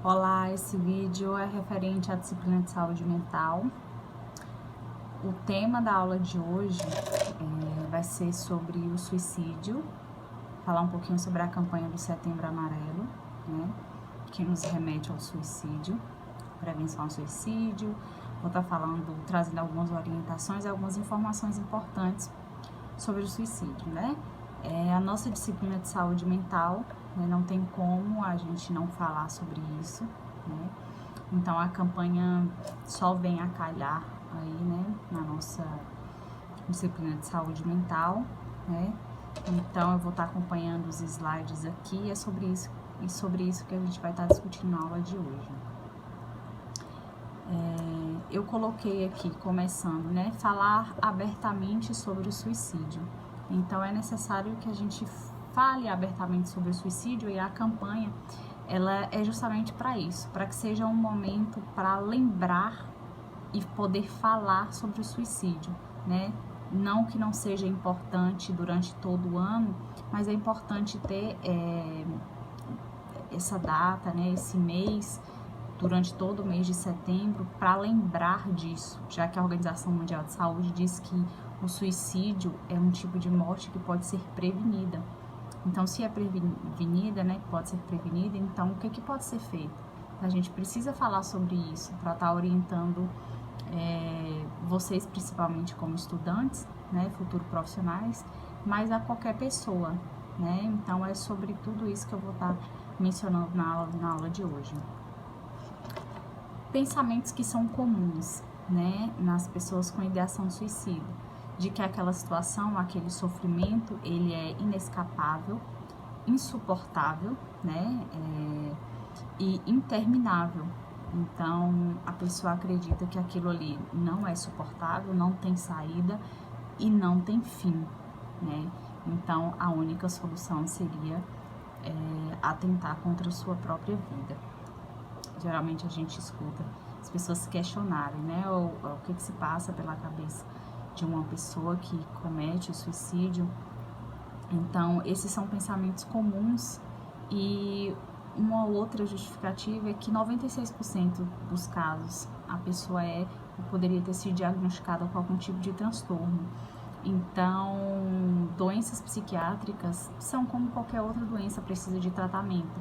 Olá, esse vídeo é referente à disciplina de saúde mental. O tema da aula de hoje vai ser sobre o suicídio, falar um pouquinho sobre a campanha do Setembro Amarelo, né, que nos remete ao suicídio, prevenção ao suicídio. Vou estar trazendo algumas orientações e algumas informações importantes sobre o suicídio, né? A nossa disciplina de saúde mental, né, não tem como a gente não falar sobre isso, né? Então a campanha só vem a calhar aí, né, na nossa disciplina de saúde mental, né? Então eu vou estar acompanhando os slides aqui e é sobre isso que a gente vai estar discutindo na aula de hoje. Eu coloquei aqui, começando, né, falar abertamente sobre o suicídio. Então é necessário que a gente fale abertamente sobre o suicídio, e a campanha, ela é justamente para isso, para que seja um momento para lembrar e poder falar sobre o suicídio, né? Não que não seja importante durante todo o ano, mas é importante ter essa data, né, esse mês, durante todo o mês de setembro, para lembrar disso, já que a Organização Mundial de Saúde diz que o suicídio é um tipo de morte que pode ser prevenida. Então, se é prevenida, né, pode ser prevenida, então o que pode ser feito? A gente precisa falar sobre isso para estar orientando vocês, principalmente como estudantes, né, futuros profissionais, mas a qualquer pessoa, né? Então, é sobre tudo isso que eu vou estar mencionando na aula de hoje. Pensamentos que são comuns, né, nas pessoas com ideação de suicídio, de que aquela situação, aquele sofrimento, ele é inescapável, insuportável, né, e interminável. Então, a pessoa acredita que aquilo ali não é suportável, não tem saída e não tem fim, né? Então, a única solução seria atentar contra a sua própria vida. Geralmente a gente escuta as pessoas se questionarem, né, o que se passa pela cabeça de uma pessoa que comete o suicídio. Então, esses são pensamentos comuns, e uma outra justificativa é que 96% dos casos a pessoa poderia ter sido diagnosticada com algum tipo de transtorno. Então, doenças psiquiátricas são como qualquer outra doença, precisa de tratamento,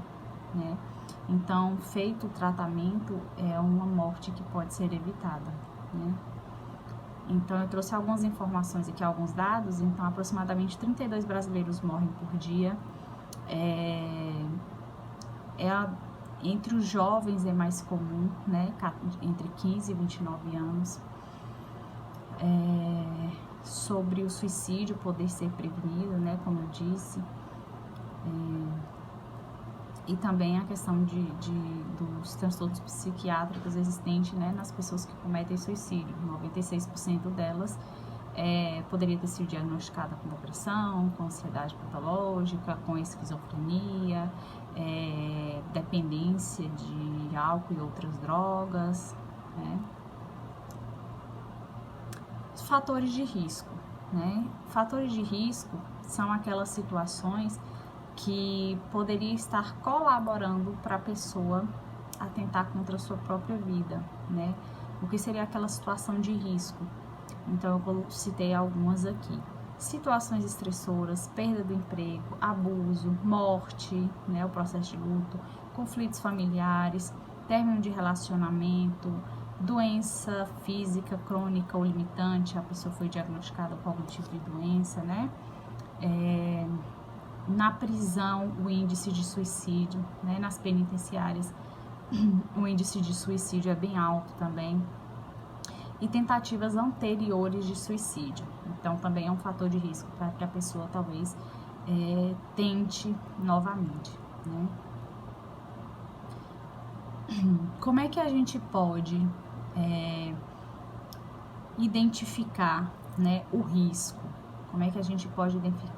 né? Então, feito o tratamento, é uma morte que pode ser evitada, né? Então, eu trouxe algumas informações aqui, alguns dados. Então, aproximadamente 32 brasileiros morrem por dia. Entre os jovens é mais comum, né? Entre 15 e 29 anos. Sobre o suicídio poder ser prevenido, né? Como eu disse. E também a questão dos transtornos psiquiátricos existentes, né, nas pessoas que cometem suicídio. 96% delas poderia ter sido diagnosticada com depressão, com ansiedade patológica, com esquizofrenia, dependência de álcool e outras drogas, né? Fatores de risco, né? Fatores de risco são aquelas situações que poderia estar colaborando para a pessoa atentar contra a sua própria vida, né? O que seria aquela situação de risco? Então, eu citei algumas aqui. Situações estressoras, perda do emprego, abuso, morte, né? O processo de luto, conflitos familiares, término de relacionamento, doença física crônica ou limitante, a pessoa foi diagnosticada com algum tipo de doença, né? Na prisão, o índice de suicídio, né? Nas penitenciárias, o índice de suicídio é bem alto também. E tentativas anteriores de suicídio. Então, também é um fator de risco para que a pessoa talvez tente novamente, né? Como é que a gente pode identificar, né, o risco? Como é que a gente pode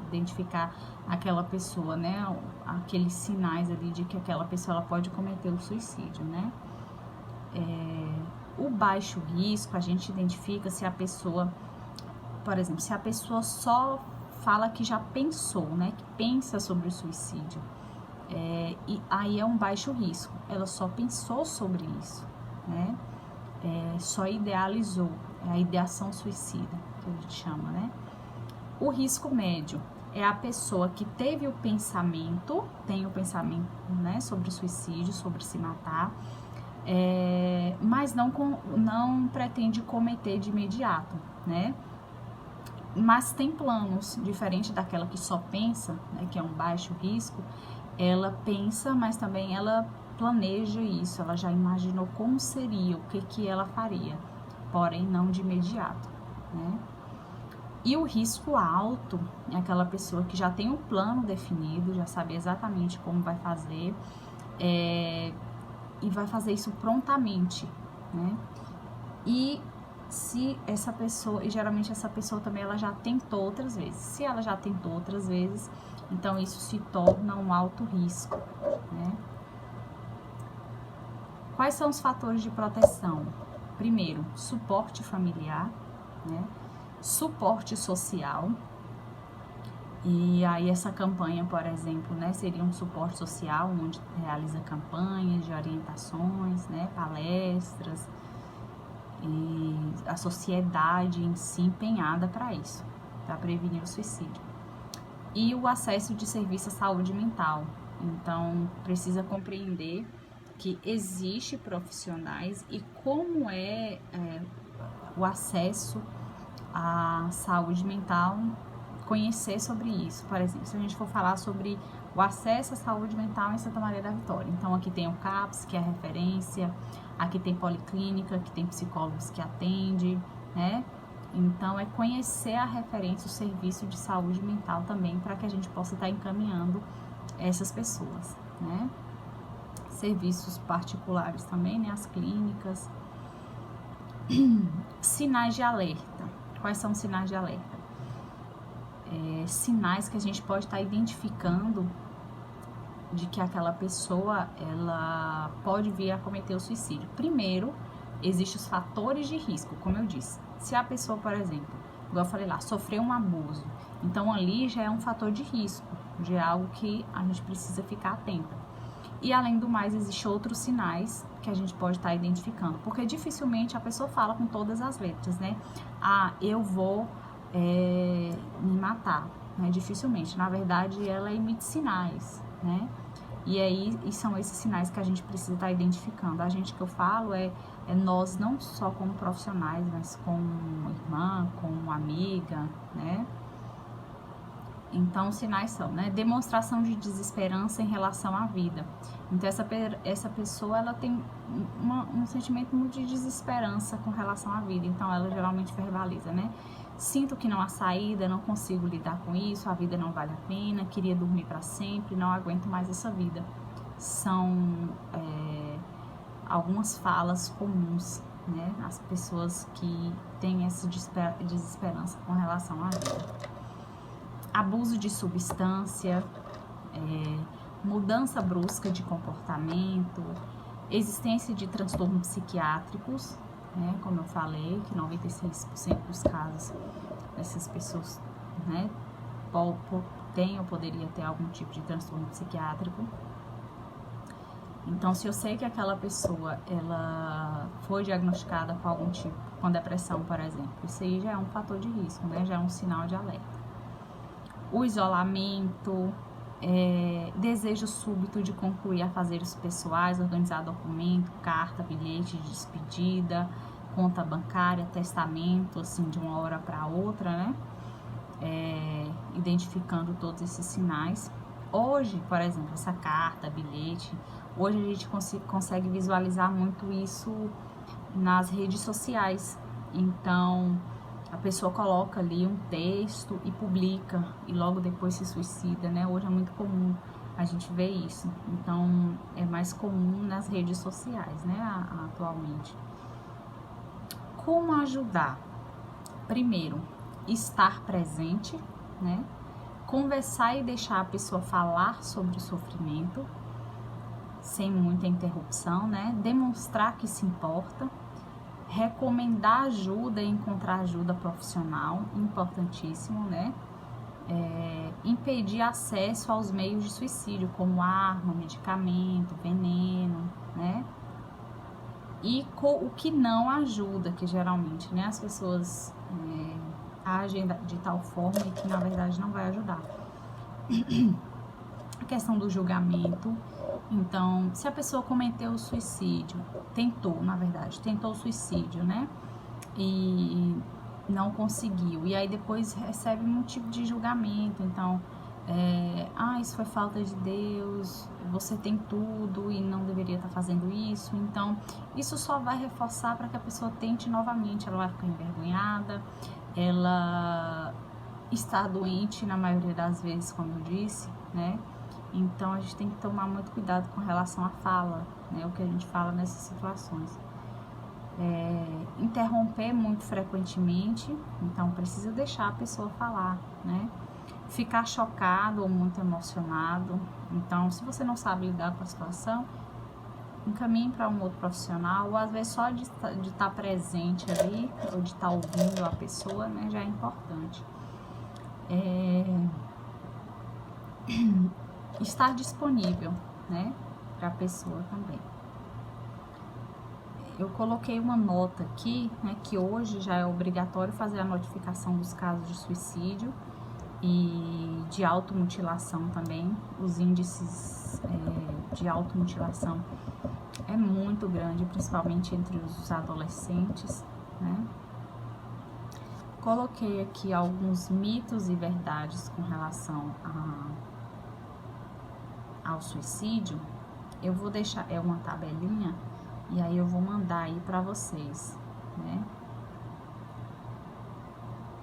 identificar aquela pessoa, né, aqueles sinais ali de que aquela pessoa ela pode cometer o suicídio, né? O baixo risco, a gente identifica se a pessoa, por exemplo, se a pessoa só fala que já pensou, né, que pensa sobre o suicídio. E aí é um baixo risco. Ela só pensou sobre isso, né? Só idealizou. É a ideação suicida, que a gente chama, né? O risco médio é a pessoa que teve o pensamento, tem o pensamento, né, sobre o suicídio, sobre se matar, mas não pretende cometer de imediato, né? Mas tem planos, diferente daquela que só pensa, né, que é um baixo risco. Ela pensa, mas também ela planeja isso, ela já imaginou como seria, o que ela faria, porém não de imediato, né? E o risco alto é aquela pessoa que já tem um plano definido, já sabe exatamente como vai fazer, e vai fazer isso prontamente, né? E se essa pessoa, e geralmente essa pessoa também ela já tentou outras vezes. Se ela já tentou outras vezes, então isso se torna um alto risco, né? Quais são os fatores de proteção? Primeiro, suporte familiar, né? Suporte social. E aí essa campanha, por exemplo, né, seria um suporte social onde realiza campanhas de orientações, né, palestras, e a sociedade em si empenhada para isso, para prevenir o suicídio. E o acesso de serviço à saúde mental. Então, precisa compreender que existe profissionais e como o acesso à saúde mental, conhecer sobre isso. Por exemplo, se a gente for falar sobre o acesso à saúde mental em Santa Maria da Vitória, então aqui tem o CAPS, que é a referência, aqui tem policlínica, que tem psicólogos que atende, né? Então, é conhecer a referência, o serviço de saúde mental também, para que a gente possa estar encaminhando essas pessoas, né? Serviços particulares também, né? As clínicas. Sinais de alerta. Quais são os sinais de alerta? Sinais que a gente pode estar identificando de que aquela pessoa, ela pode vir a cometer o suicídio. Primeiro, existem os fatores de risco, como eu disse. Se a pessoa, por exemplo, igual eu falei lá, sofreu um abuso, então ali já é um fator de risco, já é algo que a gente precisa ficar atenta. E além do mais, existem outros sinais que a gente pode estar identificando, porque dificilmente a pessoa fala com todas as letras, né? Ah, eu vou me matar, né? Dificilmente, na verdade, ela emite sinais, né? E aí, e são esses sinais que a gente precisa estar identificando. A gente, que eu falo, é nós, não só como profissionais, mas como irmã, como amiga, né? Então, os sinais são, né? Demonstração de desesperança em relação à vida. Então, essa pessoa, ela tem um sentimento muito de desesperança com relação à vida. Então, ela geralmente verbaliza, né? Sinto que não há saída, não consigo lidar com isso, a vida não vale a pena, queria dormir para sempre, não aguento mais essa vida. São algumas falas comuns, né? As pessoas que têm essa desesperança com relação à vida. Abuso de substância, mudança brusca de comportamento, existência de transtornos psiquiátricos, né, como eu falei, que 96% dos casos dessas pessoas, né, tem ou poderia ter algum tipo de transtorno psiquiátrico. Então, se eu sei que aquela pessoa, ela foi diagnosticada com algum tipo, com depressão, por exemplo, isso aí já é um fator de risco, né, já é um sinal de alerta. O isolamento, desejo súbito de concluir afazeres pessoais, organizar documento, carta, bilhete de despedida, conta bancária, testamento, assim, de uma hora para outra, né? Identificando todos esses sinais. Hoje, por exemplo, essa carta, bilhete, hoje a gente consegue visualizar muito isso nas redes sociais. Então, a pessoa coloca ali um texto e publica, e logo depois se suicida, né? Hoje é muito comum a gente ver isso. Então, é mais comum nas redes sociais, né? Atualmente. Como ajudar? Primeiro, estar presente, né? Conversar e deixar a pessoa falar sobre o sofrimento, sem muita interrupção, né? Demonstrar que se importa. Recomendar ajuda e encontrar ajuda profissional, importantíssimo, né? impedir acesso aos meios de suicídio, como arma, medicamento, veneno, né? E o que não ajuda, que geralmente, né, as pessoas agem de tal forma e que na verdade não vai ajudar. A questão do julgamento. Então, se a pessoa cometeu o suicídio, tentou o suicídio, né? E não conseguiu. E aí depois recebe um tipo de julgamento. Então, isso foi falta de Deus, você tem tudo e não deveria estar fazendo isso. Então, isso só vai reforçar para que a pessoa tente novamente. Ela vai ficar envergonhada, ela está doente na maioria das vezes, como eu disse, né? Então, a gente tem que tomar muito cuidado com relação à fala, né? O que a gente fala nessas situações. Interromper muito frequentemente, então precisa deixar a pessoa falar, né? Ficar chocado ou muito emocionado. Então, se você não sabe lidar com a situação, encaminhe para um outro profissional, ou às vezes só de estar presente ali, ou de estar ouvindo a pessoa, né, já é importante. Estar disponível, né, para a pessoa também. Eu coloquei uma nota aqui, né, que hoje já é obrigatório fazer a notificação dos casos de suicídio e de automutilação também. Os índices de automutilação é muito grande, principalmente entre os adolescentes, né? Coloquei aqui alguns mitos e verdades com relação ao suicídio. Eu vou deixar, uma tabelinha, e aí eu vou mandar aí para vocês, né?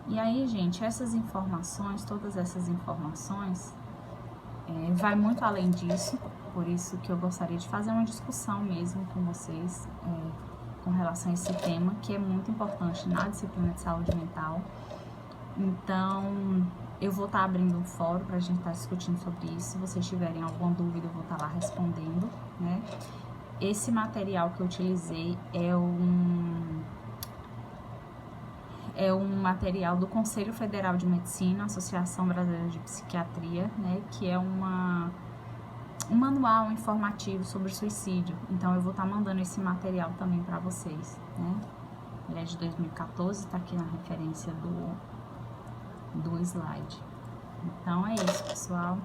E aí, gente, essas informações, todas essas informações, vai muito além disso, por isso que eu gostaria de fazer uma discussão mesmo com vocês com relação a esse tema, que é muito importante na disciplina de saúde mental. Então, eu vou estar abrindo um fórum para a gente estar discutindo sobre isso. Se vocês tiverem alguma dúvida, eu vou estar lá respondendo, né? Esse material que eu utilizei é um material do Conselho Federal de Medicina, Associação Brasileira de Psiquiatria, né, que é um manual informativo sobre suicídio. Então, eu vou estar mandando esse material também para vocês, né? Ele é de 2014, está aqui na referência do slide. Então, é isso, pessoal.